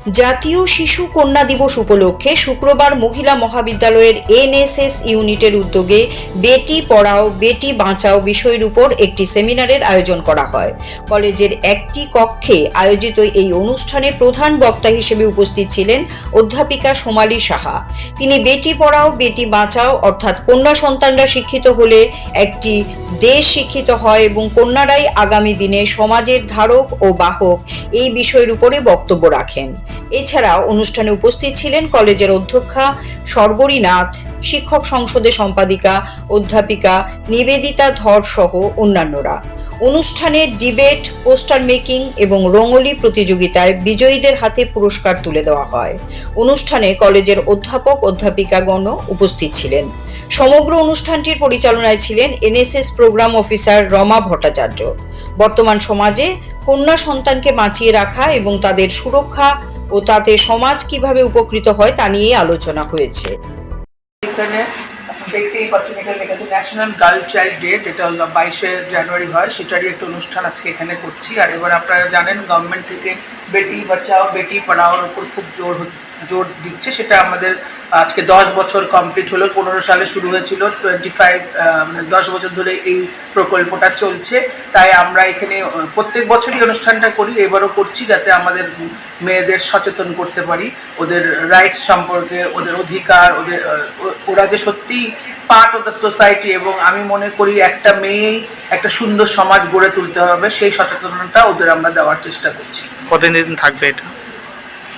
জাতীয় শিশু কন্যা দিবস উপলক্ষে শুক্রবার মহিলা মহাবিদ্যালয়ের এনএসএস ইউনিটের উদ্যোগে বেটি পড়াও বেটি বাঁচাও বিষয়ের উপর একটি সেমিনারের আয়োজন করা হয়। কলেজের একটি কক্ষে আয়োজিত এই অনুষ্ঠানে প্রধান বক্তা হিসেবে উপস্থিত ছিলেন অধ্যাপিকা সোমালী সাহা। তিনি বেটি পড়াও বেটি বাঁচাও অর্থাৎ কন্যা সন্তানরা শিক্ষিত হলে একটি দেশ শিক্ষিত হয় এবং কন্যারাই আগামী দিনে সমাজের ধারক ও বাহক এই বিষয়ের উপরে বক্তব্য রাখেন। এছাড়াও অনুষ্ঠানে উপস্থিত ছিলেন কলেজের অধ্যক্ষা সর্বরী নাথ, শিক্ষক সংসদের সম্পাদিকা অধ্যাপিকা নিবেদিতা ধর সহ অন্যান্যরা। অনুষ্ঠানে ডিবেট, পোস্টার মেকিং এবং রঙ্গোলি প্রতিযোগিতায় বিজয়ীদের হাতে পুরস্কার তুলে দেওয়া হয়। অনুষ্ঠানে কলেজের অধ্যাপক অধ্যাপিকাগণ উপস্থিত ছিলেন। সমগ্র অনুষ্ঠানটির পরিচালনায় ছিলেন NSS program officer Rama Bhattacharya. বর্তমান সমাজে কন্যা সন্তানকে বাঁচিয়ে রাখা এবং তাদের সুরক্ষা ও তাতে সমাজ কিভাবে উপকৃত হয় তা নিয়ে আলোচনা হয়েছে। এখানে দেখতেই পাচ্ছেন, এখানে লেখা ন্যাশনাল গার্ল চাইল্ড ডে, যেটা 22শে জানুয়ারি হয়, সেটারই একটা অনুষ্ঠান আজকে এখানে করছি। আর এবার আপনারা জানেন গভর্নমেন্ট থেকে বেটি বাঁচাও বেটি পড়াওর উপর খুব জোর দিচ্ছে। সেটা আমাদের আজকে 10 বছর কমপ্লিট হলো। 15 সালে শুরু হয়েছিল, 10 বছর ধরে এই প্রকল্পটা চলছে। তাই আমরা এখানে প্রত্যেক বছরই অনুষ্ঠানটা করি, এবারও করছি, যাতে আমাদের মেয়েদের সচেতন করতে পারি ওদের রাইটস সম্পর্কে, ওদের অধিকার, ওরা যে সত্যি পার্ট অফ দ্য সোসাইটি। এবং আমি মনে করি একটা মেয়েই একটা সুন্দর সমাজ গড়ে তুলতে হবে, সেই সচেতনতা ওদের আমরা দেওয়ার চেষ্টা করছি। কতদিন থাকবে এটা?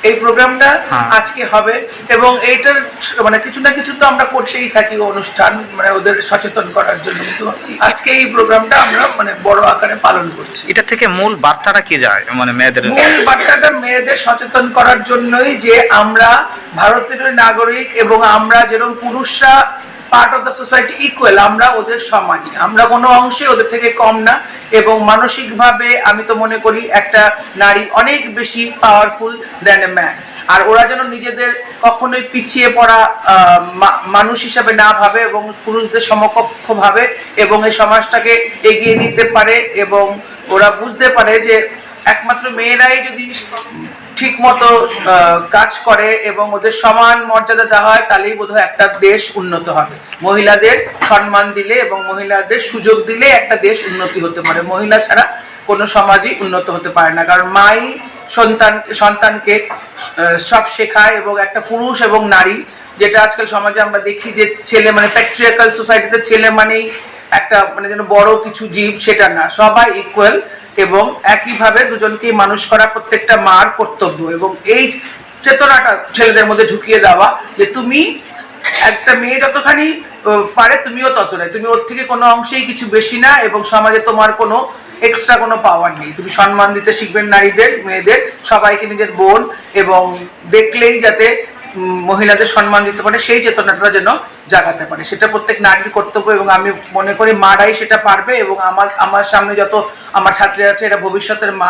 এই প্রোগ্রামটা আজকে হবে এবং এইটার মানে কিছু না কিছু তো আমরা করতেই থাকি অনুষ্ঠান, মানে ওদের সচেতন করার জন্য। কিন্তু আজকে এই প্রোগ্রামটা আমরা মানে বড় আকারে পালন করছি। এটা থেকে মূল বার্তাটা কি যায়, মানে মেয়েদের মূল বার্তাটা মেয়েদের সচেতন করার জন্যই, যে আমরা ভারতের নাগরিক এবং আমরা যেরকম পুরুষরা part of the society equal, আমরা ওদের সমানই, আমরা কোনো অংশে ওদের থেকে কম না। এবং মানসিকভাবে আমি তো মনে করি একটা নারী অনেক বেশি পাওয়ারফুল দ্যান এ ম্যান। আর ওরা যেন নিজেদের কখনোই পিছিয়ে পড়া মানুষ হিসাবে না ভাবে এবং পুরুষদের সমকক্ষ ভাবে এবং এই সমাজটাকে এগিয়ে নিতে পারে। এবং ওরা বুঝতে পারে যে একমাত্র মেয়েরাই যদি ঠিক মতো কাজ করে এবং ওদের সমান মর্যাদা দেওয়া হয়, তাহলেই বোধহয় একটা দেশ উন্নত হবে। মহিলাদের সম্মান দিলে এবং মহিলাদের সুযোগ দিলে একটা দেশ উন্নতি হতে পারে। মহিলা ছাড়া কোনো সমাজই উন্নত হতে পারে না, কারণ মাই সন্তানকে সব শেখায়। এবং একটা পুরুষ এবং নারী, যেটা আজকাল সমাজে আমরা দেখি যে ছেলে মানে প্যাট্রিয়ার্কাল সোসাইটিতে ছেলে মানেই একটা মানে যেন বড় কিছু জীব, সেটা না, সবাই ইকুয়াল এবং একইভাবে দুজনকেই মানুষ করা প্রত্যেকটা মার কর্তব্য। এবং এই চেতনাটা ছেলেদের মধ্যে ঢুকিয়ে দেওয়া যে তুমি একটা মেয়ে যতখানি পারে তুমিও ততটাই, তুমি ওর থেকে কোনো অংশেই কিছু বেশি না এবং সমাজে তোমার কোনো এক্সট্রা কোনো পাওয়ার নেই। তুমি সম্মান দিতে শিখবেন নারীদের, মেয়েদের, সবাইকে নিজের বোন, এবং দেখলেই যাতে মহিলাদের সম্মান দিতে পারে সেই চেতনাটা যেন জাগাতে পারে, সেটা প্রত্যেক নারীর কর্তব্য। এবং আমি মনে করি মারাই সেটা পারবে। এবং আমার সামনে যত আমার ছাত্রী আছে, এরা ভবিষ্যতের মা,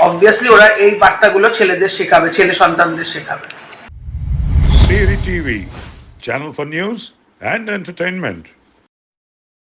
অবভিয়াসলি ওরা এই বার্তাগুলো ছেলেদের শেখাবে, ছেলে সন্তানদের শেখাবে। Siri TV, channel for news and entertainment.